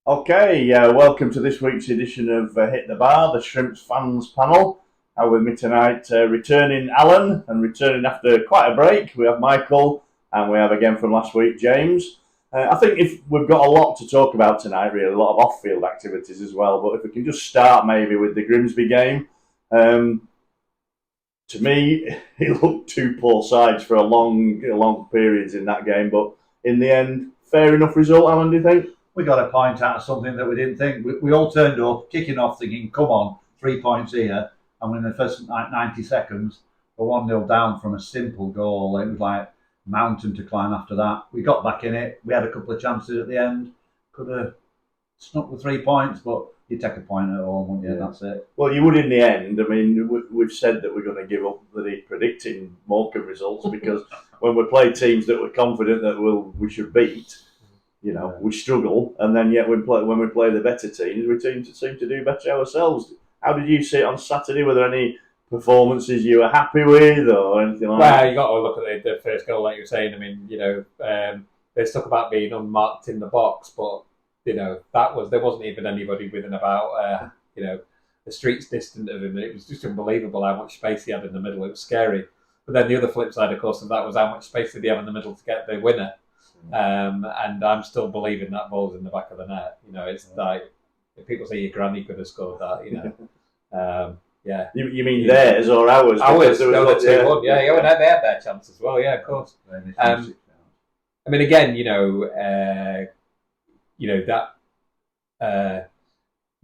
Okay, welcome to this week's edition of Hit the Bar, the Shrimps fans panel. With me tonight, returning Allan, and returning after quite a break, we have Michael, and we have again from last week, James. I think if we've got a lot to talk about tonight, really, a lot of off-field activities as well, but if we can just start maybe with the Grimsby game. To me, it looked two poor sides for a long periods in that game, but in the end, fair enough result, Allan, do you think? We got a point out of something that we didn't think. We all turned up, kicking off, thinking, come on, 3 points here. And within the first 90 seconds, we're 1-0 down from a simple goal. It was like mountain to climb after that. We got back in it. We had a couple of chances at the end. Could have snuck the 3 points, but you take a point at home, wouldn't you? Yeah. That's it. Well, you would in the end. I mean, we've said that we're going to give up predicting Morecambe results because when we play teams that we're confident that we should beat, we struggle, and then yet when we play the better teams, we seem to do better ourselves. How did you see it on Saturday? Were there any performances you were happy with, or anything like that? Well, you got to look at the first goal, like you were saying. I mean, there's talk about being unmarked in the box, but there wasn't even anybody within about a street's distant of him. It was just unbelievable how much space he had in the middle. It was scary. But then the other flip side, of course, of that was how much space did he have in the middle to get the winner. And I'm still believing that ball's in the back of the net. It's like if people say your granny could have scored that. Yeah. You mean theirs or ours? Ours. No, the 2-1. Yeah, they had their chance as well. Yeah, of course. I mean, again, that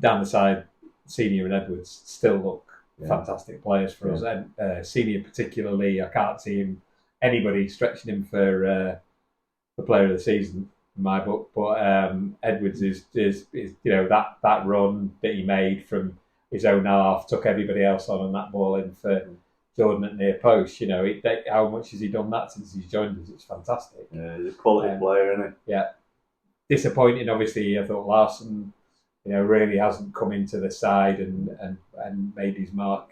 down the side, Senior and Edwards still look fantastic players for us, and Senior particularly. I can't see anybody stretching him for player of the season in my book, but Edwards is that run that he made from his own half took everybody else on, and that ball in for Jordan at near post. How much has he done that since he's joined us? It's fantastic. Yeah, he's a quality player, isn't he? Yeah. Disappointing, obviously. I thought Larson, really hasn't come into the side and made his mark.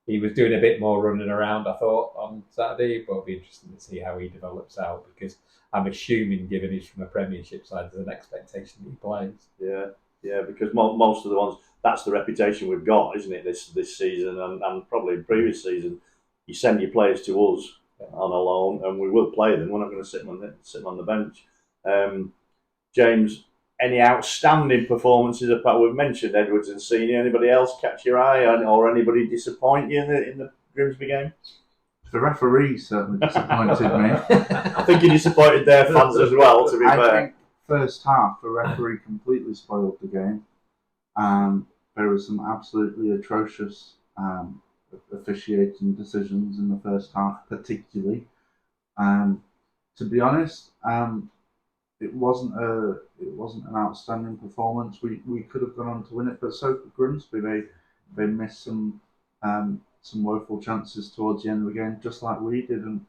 He was doing a bit more running around, I thought, on Saturday, but it'll be interesting to see how he develops out, because I'm assuming, given he's from a Premiership side, there's an expectation that he plays. Yeah, because most of the ones, that's the reputation we've got, isn't it, this season and probably previous season. You send your players to us on a loan, and we will play them. We're not going to sit them on the bench. James, any outstanding performances apart? We've mentioned Edwards and Senior. Anybody else catch your eye, or anybody disappoint you in the Grimsby game? The referee certainly disappointed me. I think he disappointed their fans as well, to be fair. I think first half, the referee completely spoiled the game. There were some absolutely atrocious officiating decisions in the first half, particularly. To be honest, it wasn't an outstanding performance. We could have gone on to win it, but so could Grimsby. They missed some woeful chances towards the end of the game, just like we did, and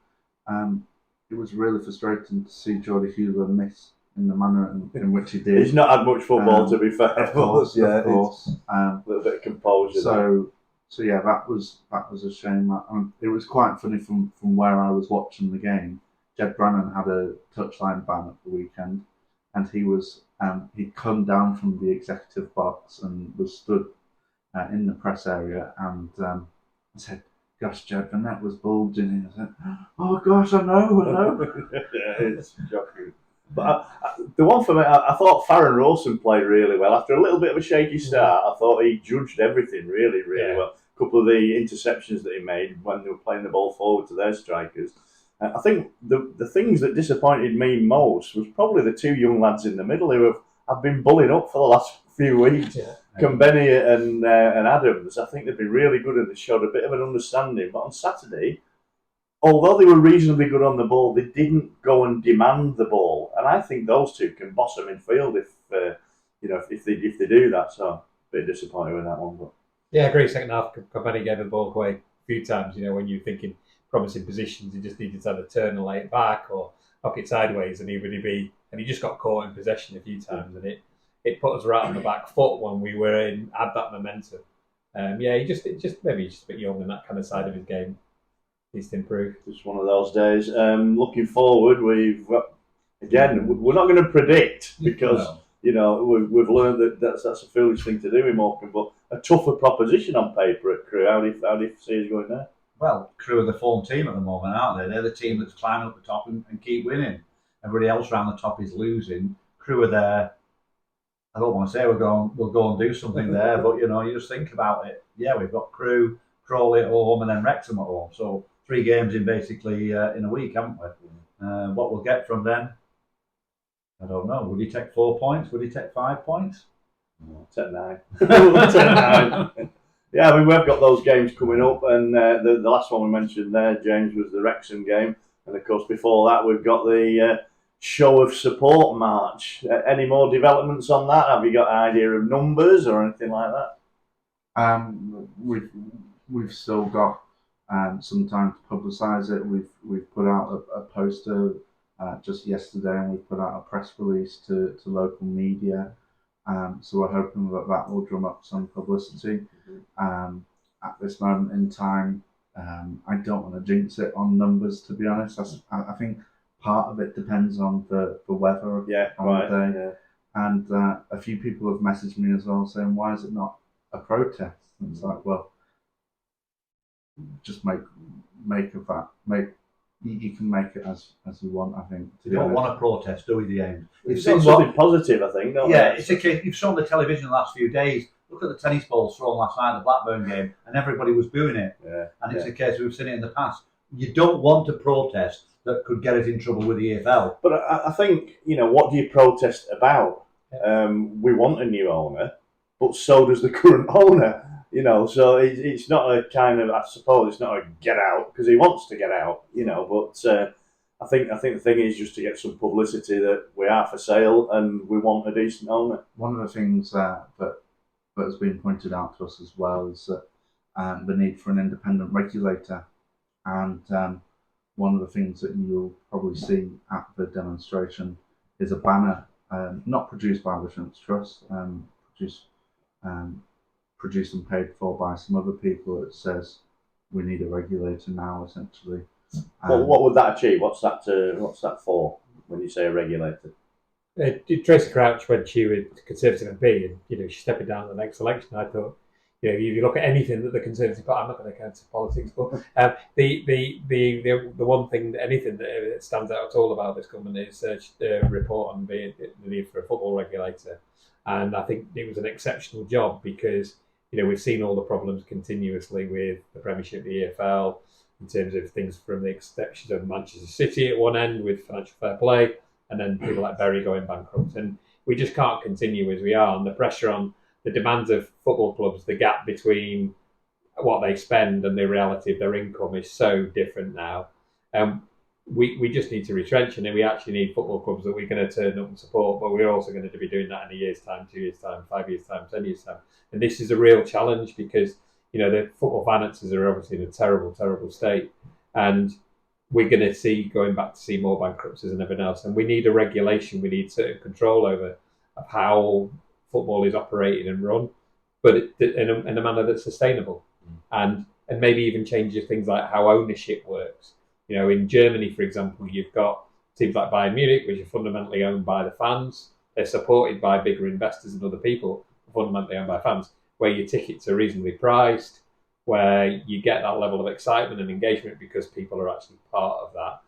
it was really frustrating to see Jordy Hewler miss in the manner in which he did. He's not had much football, to be fair. Of course. A little bit of composure. So yeah, that was a shame. It was quite funny from where I was watching the game. Jed Brannan had a touchline ban at the weekend, and he'd come down from the executive box and was stood in the press area, and I said, "Gosh, Jed, the net was bulging." I said, "Oh gosh, I know." Yeah, it's shocking. But the one for me, I thought Farron Rawson played really well. After a little bit of a shaky start, I thought he judged everything really well. A couple of the interceptions that he made when they were playing the ball forward to their strikers. I think the things that disappointed me most was probably the two young lads in the middle who have been bullied up for the last few weeks. Benny and Adams. I think they've been really good and they showed a bit of an understanding. But on Saturday, although they were reasonably good on the ball, they didn't go and demand the ball. And I think those two can boss them in field if they do that. So a bit disappointed with that one. But yeah, I agree. Second half, Benny gave the ball away a few times. When you're thinking promising positions, he just needed to either turn and lay it back or knock it sideways, and he just got caught in possession a few times, and it put us right on the back foot when we had that momentum. He just maybe he's just a bit young in that kind of side of his game. Needs to improve. Just one of those days. Looking forward, we're not going to predict because we've learned that that's a foolish thing to do in Morecambe, but a tougher proposition on paper at Crewe. How do you see us going there? Well, Crewe are the form team at the moment, aren't they? They're the team that's climbing up the top and keep winning. Everybody else around the top is losing. Crewe are there. I don't want to say we'll go and do something there, but you just think about it. Yeah, we've got Crewe, Crawley at home, and then Wrexham at home. So 3 games in basically in a week, haven't we? What we'll get from them, I don't know. Would he take 4 points? Would he take 5 points? Take 9. Take 9. Yeah, I mean, we've got those games coming up, and the last one we mentioned there, James, was the Wrexham game, and of course before that we've got the show of support march. Any more developments on that? Have you got an idea of numbers or anything like that? We've still got some time to publicise it. We've put out a poster just yesterday, and we've put out a press release to local media. So we're hoping that will drum up some publicity. At this moment in time, I don't want to jinx it on numbers, to be honest. I think part of it depends on the weather on the day. Yeah. And a few people have messaged me as well saying, why is it not a protest? And it's like, well, just make of that. You can make it as you want, I think. You don't want to protest, do we, James? It's something positive, I think, don't yeah, it's a case. You've shown the television the last few days. Look at the tennis balls thrown last night at the Blackburn game, and everybody was booing it. Yeah, and it's a case we've seen it in the past. You don't want to protest that could get us in trouble with the EFL. But I think, what do you protest about? We want a new owner, but so does the current owner. So it's not a kind of, I suppose it's not a get out, because he wants to get out, but I think the thing is just to get some publicity that we are for sale and we want a decent owner. One of the things that has been pointed out to us as well is that the need for an independent regulator, and one of the things that you'll probably see at the demonstration is a banner, not produced by the Shrimps Trust, produced and paid for by some other people, that says we need a regulator now, essentially. What would that achieve? What's that for when you say a regulator? Tracy Crouch, when she was Conservative MP, and she's stepping down in the next election, I thought, if you look at anything that the Conservative Party, I'm not going to go into politics, but the one thing, anything that stands out at all about this government is a report on the need for a football regulator. And I think it was an exceptional job because, we've seen all the problems continuously with the Premiership, the EFL, in terms of things from the exceptions of Manchester City at one end with financial fair play, and then people like Bury going bankrupt. And we just can't continue as we are. And the pressure on the demands of football clubs, the gap between what they spend and the reality of their income is so different now. We just need to retrench, and then we actually need football clubs that we're going to turn up and support, but we're also going to be doing that in a year's time, 2 years' time, 5 years' time, 10 years' time. And this is a real challenge because, the football finances are obviously in a terrible, terrible state. And we're going to going back to see more bankruptcies and everything else. And we need a regulation, we need certain control over of how football is operated and run, but in a manner that's sustainable. And maybe even changes things like how ownership works. In Germany, for example, you've got teams like Bayern Munich, which are fundamentally owned by the fans. They're supported by bigger investors and other people, fundamentally owned by fans, where your tickets are reasonably priced, where you get that level of excitement and engagement because people are actually part of that.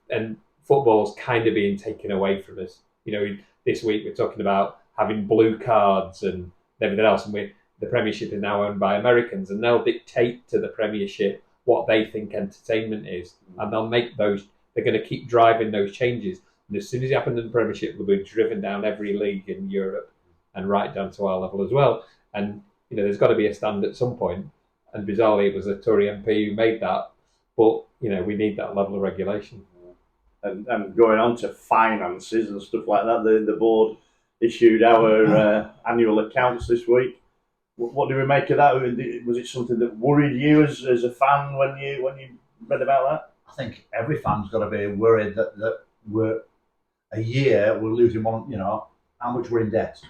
And football's kind of being taken away from us. This week we're talking about having blue cards and everything else, and the Premiership is now owned by Americans, and they'll dictate to the Premiership what they think entertainment is, and they'll make those. They're going to keep driving those changes, and as soon as it happens in the Premiership, they'll be driven down every league in Europe and right down to our level as well. And there's got to be a stand at some point. And bizarrely, it was a Tory MP who made that, but we need that level of regulation. And going on to finances and stuff like that, the board issued our annual accounts this week. What do we make of that? Was it something that worried you as a fan when you read about that? I think every fan's got to be worried that we're losing one. How much we're in debt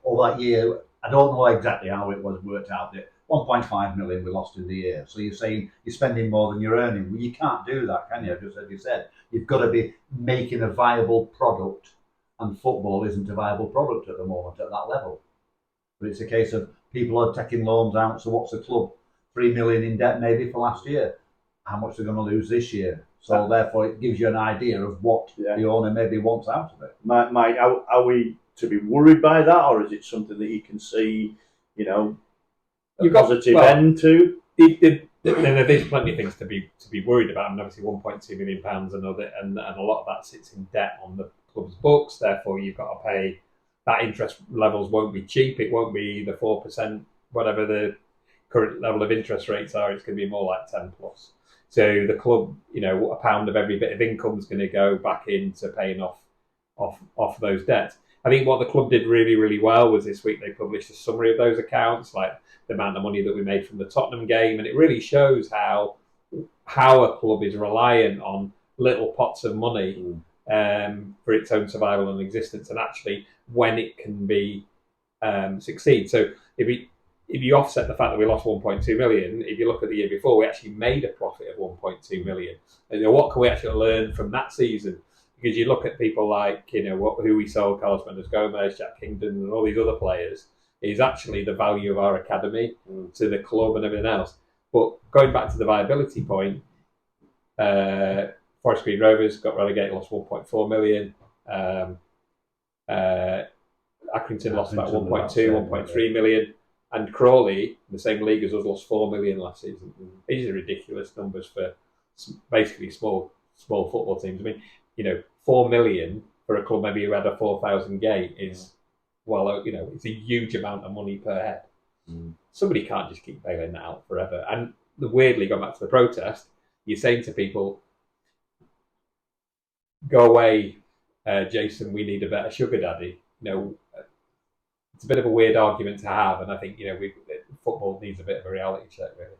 over that year. I don't know exactly how it was worked out. 1.5 million we lost in the year. So you're saying you're spending more than you're earning. Well, you can't do that, can you? Just as you said, you've got to be making a viable product and football isn't a viable product at the moment at that level. But it's a case of people are taking loans out. So what's the club? 3 million in debt maybe for last year. How much they're going to lose this year? So therefore, it gives you an idea of what the owner maybe wants out of it. Mike, are we to be worried by that, or is it something that you can see, a positive end to? There's plenty of things to be worried about, and obviously £1.2 million and a lot of that sits in debt on the club's books. Therefore, you've got to pay. That interest levels won't be cheap. It won't be the 4%, whatever the current level of interest rates are. It's going to be more like 10 plus. So the club, a pound of every bit of income is going to go back into paying off those debts. I think what the club did really, really well was this week they published a summary of those accounts, like the amount of money that we made from the Tottenham game, and it really shows how a club is reliant on little pots of money for its own survival and existence, and actually when it can be succeed. So if you offset the fact that we lost 1.2 million, if you look at the year before, we actually made a profit of 1.2 million. And what can we actually learn from that season? Because you look at people like, who we sold, Carlos Mendes Gomez, Jack Kingdon, and all these other players, is actually the value of our academy to the club and everything else. But going back to the viability point, Forest Green Rovers got relegated, lost 1.4 million. Accrington lost about 1.2, 1.3 million. And Crawley, in the same league as us, lost 4 million last season. These are ridiculous numbers for basically small football teams. I mean, 4 million for a club maybe who had a 4,000 gate is, it's a huge amount of money per head. Somebody can't just keep bailing that out forever. And weirdly, going back to the protest, you're saying to people, go away, Jason, we need a better sugar daddy. It's a bit of a weird argument to have, and I think football needs a bit of a reality check, really.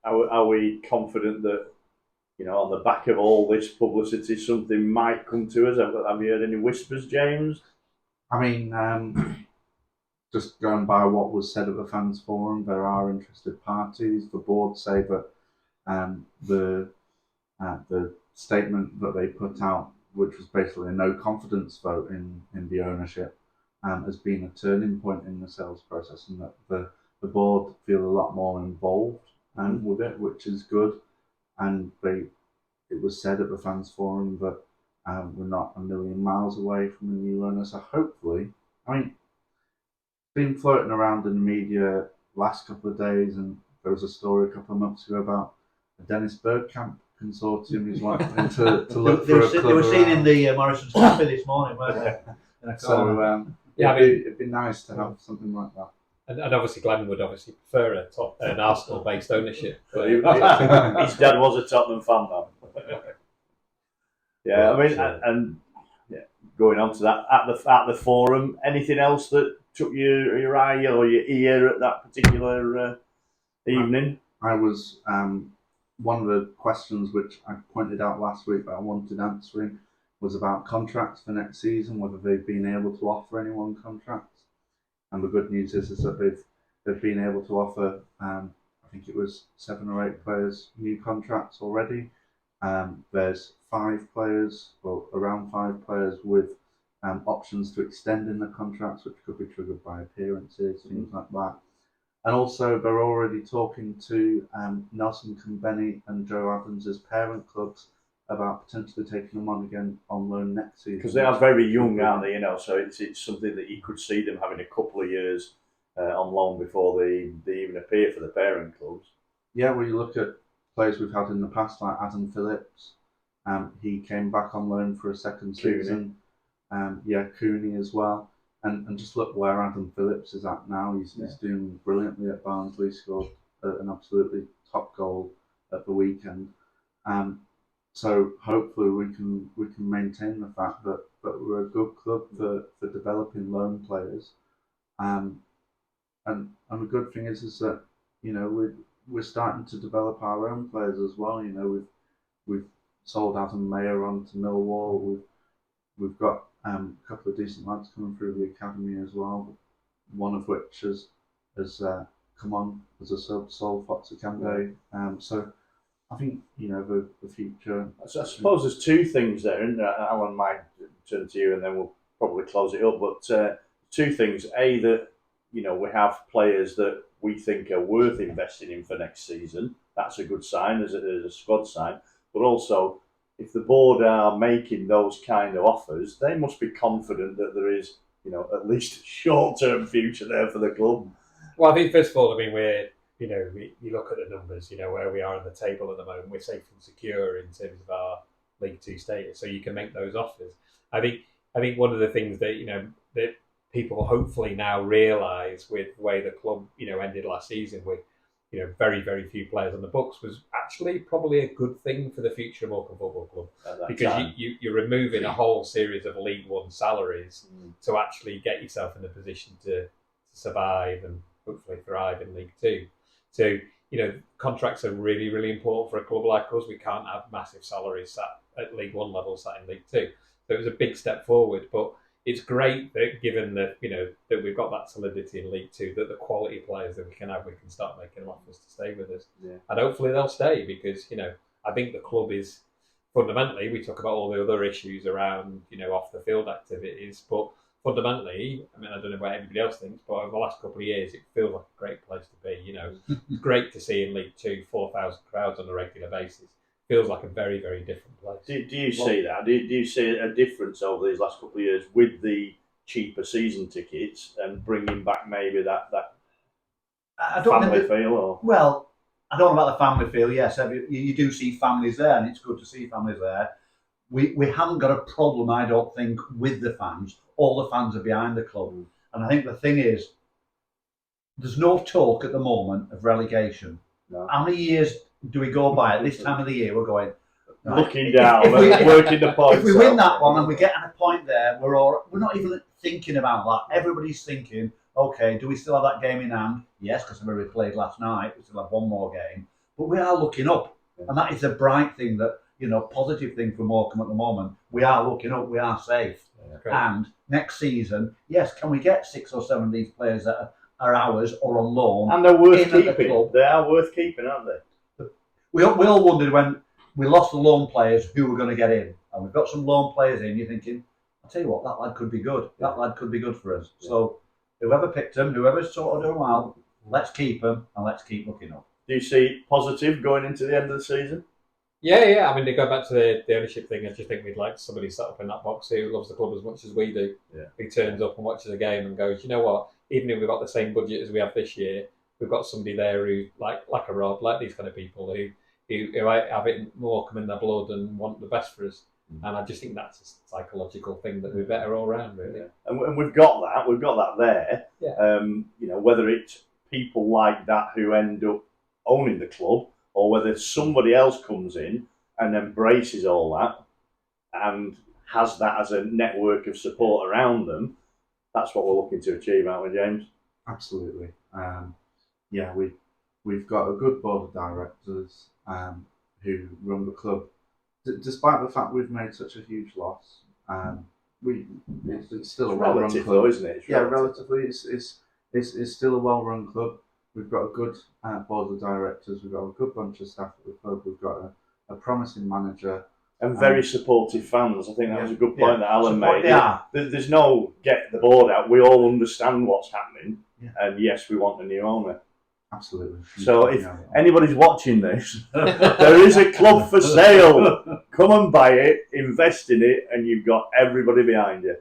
Are we confident that on the back of all this publicity, something might come to us? Have you heard any whispers, James? I mean, just going by what was said at the fans forum, there are interested parties. The board say that the statement that they put out, which was basically a no confidence vote in the ownership, has been a turning point in the sales process, and that the board feel a lot more involved with it, which is good. And it was said at the fans forum that we're not a million miles away from a new owner. So hopefully, I mean, it's been floating around in the media last couple of days, and there was a story a couple of months ago about a Dennis Bergkamp consortium is wanting to look for a club. They were seen in the Morrison's Cafe this morning, weren't they? So it'd be nice to have something like that. And obviously, Glen would prefer an Arsenal-based ownership. His dad was a Tottenham fan, though. Yeah, I mean, and going on to that, at the forum, anything else that took your eye or your ear at that particular evening? I was one of the questions which I pointed out last week that I wanted answering was about contracts for next season, whether they've been able to offer anyone contracts. And the good news is that they've been able to offer, I think it was 7 or 8 players new contracts already. There's 5 players, well, around 5 players with options to extend in the contracts, which could be triggered by appearances, things like that. And also, they're already talking to Nelson Kambeni and Joe Adams' parent clubs about potentially taking them on again on loan next season. Because they are very young, aren't they? So it's something that you could see them having a couple of years on loan before they even appear for the parent clubs. Yeah, well, you look at players we've had in the past, like Adam Phillips. He came back on loan for a second season. Cooney as well. And just look where Adam Phillips is at now. He's doing brilliantly at Barnsley. Scored an absolutely top goal at the weekend. So hopefully we can maintain the fact that we're a good club for developing loan players. And the good thing is that we're starting to develop our own players as well. We've sold Adam Mayer on to Millwall. We've got a couple of decent lads coming through the academy as well. One of which has come on as a sub, Sol Foxakande. So I think the future. I suppose there's 2 things there, and Alan might turn to you, and then we'll probably close it up. But two things: A, that we have players that we think are worth investing in for next season. That's a good sign as a squad sign. But also, if the board are making those kind of offers, they must be confident that there is, at least a short-term future there for the club. Well, I think first of all, you look at the numbers, where we are on the table at the moment. We're safe and secure in terms of our League Two status, so you can make those offers. I think one of the things that that people hopefully now realise with the way the club ended last season with very, very few players on the books was actually probably a good thing for the future of Morecambe Football Club, because you're removing a whole series of League One salaries to actually get yourself in a position to survive and hopefully thrive in League Two. So contracts are really, really important for a club like us. We can't have massive salaries sat at League One level sat in League Two. So it was a big step forward, but it's great that given that that we've got that solidity in League Two, that the quality players that we can start making offers to stay with us, and hopefully they'll stay, because I think the club is fundamentally, we talk about all the other issues around off the field activities, but fundamentally, I don't know what everybody else thinks, but over the last couple of years, it feels like a great place to be. It's great to see in League Two 4,000 crowds on a regular basis. Feels like a very, very different place. Do you see that? Do you see a difference over these last couple of years with the cheaper season tickets and bringing back maybe that family feel? Or? Well, I don't know about the family feel. Yes, you do see families there, and it's good to see families there. We haven't got a problem, I don't think, with the fans. All the fans are behind the club, and I think the thing is, there's no talk at the moment of relegation. No. How many years do we go by at this time of the year? We're going looking down, working the points. If we win that one and we get a point there, we're not even thinking about that. Everybody's thinking, okay, do we still have that game in hand? Yes, because we played last night. We still have one more game, but we are looking up, and that is a bright thing, that positive thing for Morecambe at the moment. We are looking up. We are safe, and next season, yes, can we get 6 or 7 of these players that are ours or on loan? And they're worth keeping. They are worth keeping, aren't they? We all wondered when we lost the loan players who were going to get in, and we've got some loan players in. You're thinking, I'll tell you what, that lad could be good. That lad could be good for us. Yeah. So whoever picked him, whoever sorted them out, let's keep them and let's keep looking up. Do you see positive going into the end of the season? Yeah. To go back to the ownership thing, I just think we'd like somebody sat up in that box who loves the club as much as we do. Yeah. Who turns up and watches a game and goes, you know what? Even if we've got the same budget as we have this year, we've got somebody there who, like a Rob, like these kind of people who have it Morecambe in their blood and want the best for us. And I just think that's a psychological thing that we're better all round, really. Yeah. And we've got that there. Yeah. Whether it's people like that who end up owning the club, or whether somebody else comes in and embraces all that and has that as a network of support around them, that's what we're looking to achieve, aren't we, James? Absolutely. We've got a good board of directors who run the club. Despite the fact we've made such a huge loss, it's still a well-run club, though, isn't it? Relatively, it's still a well-run club. We've got a good board of directors. We've got a good bunch of staff at the club. We've got a promising manager. And very supportive fans. I think that was a good point that Allan made. Yeah. There's no get the board out. We all understand what's happening. Yeah. And yes, we want a new owner. Absolutely. So if anybody's watching this, there is a club for sale. Come and buy it, invest in it, and you've got everybody behind you.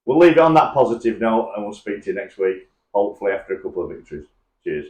We'll leave it on that positive note, and we'll speak to you next week, hopefully after a couple of victories. Cheers.